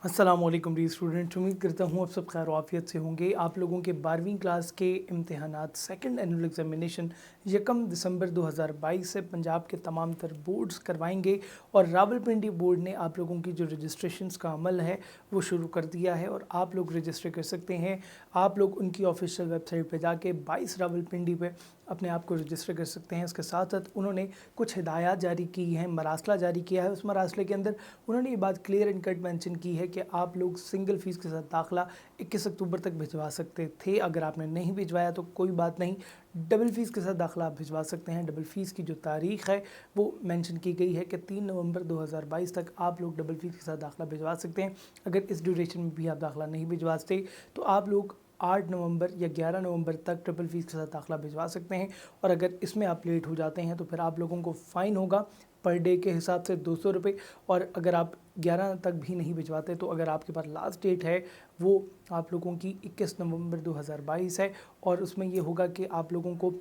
अस्सलामुअलैकुम dear student, उम्मीद करता हूँ आप सब खैर आफियत से होंगे। आप लोगों के 12वीं क्लास के इम्तिहानात सेकंड एनुअल एग्जामिनेशन 1 दिसंबर 2022 से पंजाब के तमाम तर बोर्ड्स करवाएंगे और रावलपिंडी बोर्ड ने आप लोगों की जो रजिस्ट्रेशंस का अमल है वो शुरू कर दिया है और आप लोग रजिस्टर कर सकते हैं। आप लोग उनकी ऑफिशियल वेबसाइट पर जाके 22 रावलपिंडी पे अपने आप को रजिस्टर कर सकते हैं। इसके साथ साथ उन्होंने कुछ हिदायत जारी की हैं, मरासला जारी किया है। उस मरासले के अंदर उन्होंने ये बात क्लियर एंड कट मेंशन की है कि आप लोग सिंगल फ़ीस के साथ दाखिला 21 अक्टूबर तक भिजवा सकते थे। अगर आपने नहीं भिजवाया तो कोई बात नहीं, डबल फ़ीस के साथ दाखिला आप भिजवा सकते हैं। डबल फ़ीस की जो तारीख़ है वो मेंशन की गई है कि 3 नवंबर 2022 तक आप लोग डबल फ़ीस के साथ दाखिला भिजवा सकते हैं। अगर इस ड्यूरेशन में भी आप दाखिला नहीं भिजवाते तो आप लोग 8 नवंबर या 11 नवंबर तक ट्रिपल फ़ीस के साथ दाखिला भिजवा सकते हैं। और अगर इसमें आप लेट हो जाते हैं तो फिर आप लोगों को फ़ाइन होगा पर डे के हिसाब से 200 रुपये। और अगर आप 11 तक भी नहीं भिजवाते तो अगर आपके पास लास्ट डेट है वो आप लोगों की 21 नवंबर 2022 है और उसमें ये होगा कि आप लोगों को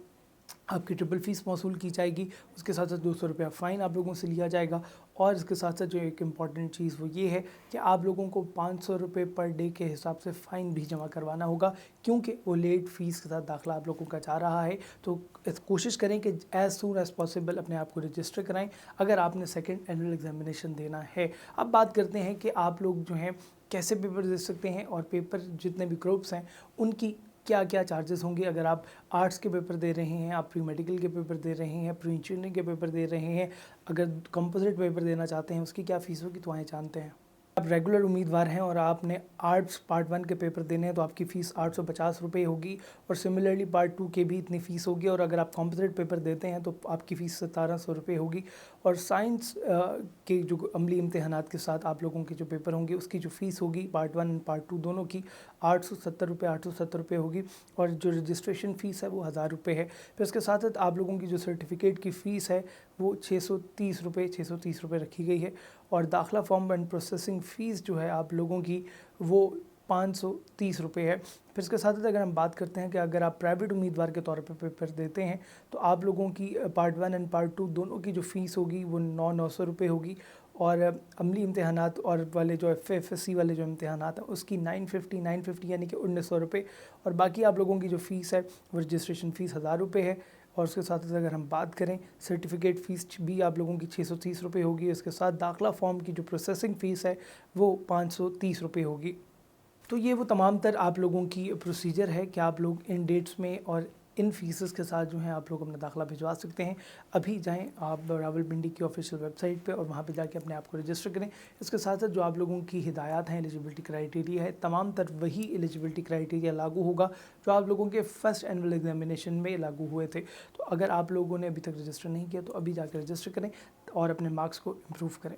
आपकी ट्रिपल फ़ीस मौसूल की जाएगी। उसके साथ साथ 200 रुपया फ़ाइन आप लोगों से लिया जाएगा। और इसके साथ साथ जो एक इम्पॉर्टेंट चीज़ वो ये है कि आप लोगों को 500 रुपये पर डे के हिसाब से फ़ाइन भी जमा करवाना होगा, क्योंकि वो लेट फ़ीस के साथ दाखिला आप लोगों का जा रहा है। तो कोशिश करें कि एज़ सून एज़ पॉसिबल अपने आप को रजिस्टर कराएं अगर आपने सेकेंड एनुअल एग्जामिनेशन देना है। अब बात करते हैं कि आप लोग जो हैं कैसे पेपर दे सकते हैं और पेपर जितने भी ग्रुप्स हैं उनकी क्या क्या चार्जेस होंगे। अगर आप आर्ट्स के पेपर दे रहे हैं, आप प्री मेडिकल के पेपर दे रहे हैं, प्री इंजीनियरिंग के पेपर दे रहे हैं, अगर कंपोजिट पेपर देना चाहते हैं उसकी क्या फ़ीस होगी तो आए जानते हैं। आप रेगुलर उम्मीदवार हैं और आपने आर्ट्स पार्ट 1 के पेपर देने हैं तो आपकी फ़ीस 850 रुपये होगी और सिमिलरली पार्ट 2 के भी इतनी फ़ीस होगी। और अगर आप कंपोजिट पेपर देते हैं तो आपकी फ़ीस 1700 रुपये होगी। और साइंस के जो अमली इम्तिहानात के साथ आप लोगों के जो पेपर होंगे उसकी जो फ़ीस होगी पार्ट 1 एंड पार्ट 2 दोनों की 870 रुपये होगी। और जो रजिस्ट्रेशन फ़ीस है वो 1000 रुपये है। फिर इसके साथ साथ आप लोगों की जो सर्टिफिकेट की फ़ीस है वो 630 रुपये रखी गई है। और दाखिला फॉर्म एंड प्रोसेसिंग फ़ीस जो है आप लोगों की वो 530 रुपये है। फिर इसके साथ साथ अगर हम बात करते हैं कि अगर आप प्राइवेट उम्मीदवार के तौर पे पेपर देते हैं तो आप लोगों की पार्ट 1 एंड पार्ट 2 दोनों की जो फ़ीस होगी वो 900 रुपये होगी। और अमली इम्तिहानात और वाले जो FFSC वाले जो इम्तिहानात हैं उसकी 950 यानी कि 1900 रुपये। और बाकी आप लोगों की जो फ़ीस है वो रजिस्ट्रेशन फ़ीस 1000 रुपये है। और उसके साथ साथ अगर हम बात करें सर्टिफिकेट फ़ीस भी आप लोगों की 630 रुपये होगी। इसके साथ दाखिला फ़ॉर्म की जो प्रोसेसिंग फ़ीस है वो 530 रुपये होगी। तो ये वो तमाम तर आप लोगों की प्रोसीजर है कि आप लोग इन डेट्स में और इन फ़ीसेस के साथ जो है आप लोग अपना दाखिला भिजवा सकते हैं। अभी जाएं आप रावलपिंडी की ऑफिशियल वेबसाइट पे और वहाँ पे जाके अपने आप को रजिस्टर करें। इसके साथ साथ जो आप लोगों की हिदायत हैं, एलिजिबिलिटी क्राइटेरिया है, तमाम तर वही एलिजिबिलिटी क्राइटेरिया लागू होगा जो आप लोगों के फर्स्ट एनुअल एग्जामिनेशन में लागू हुए थे। तो अगर आप लोगों ने अभी तक रजिस्टर नहीं किया तो अभी जाकर रजिस्टर करें और अपने मार्क्स को इम्प्रूव करें।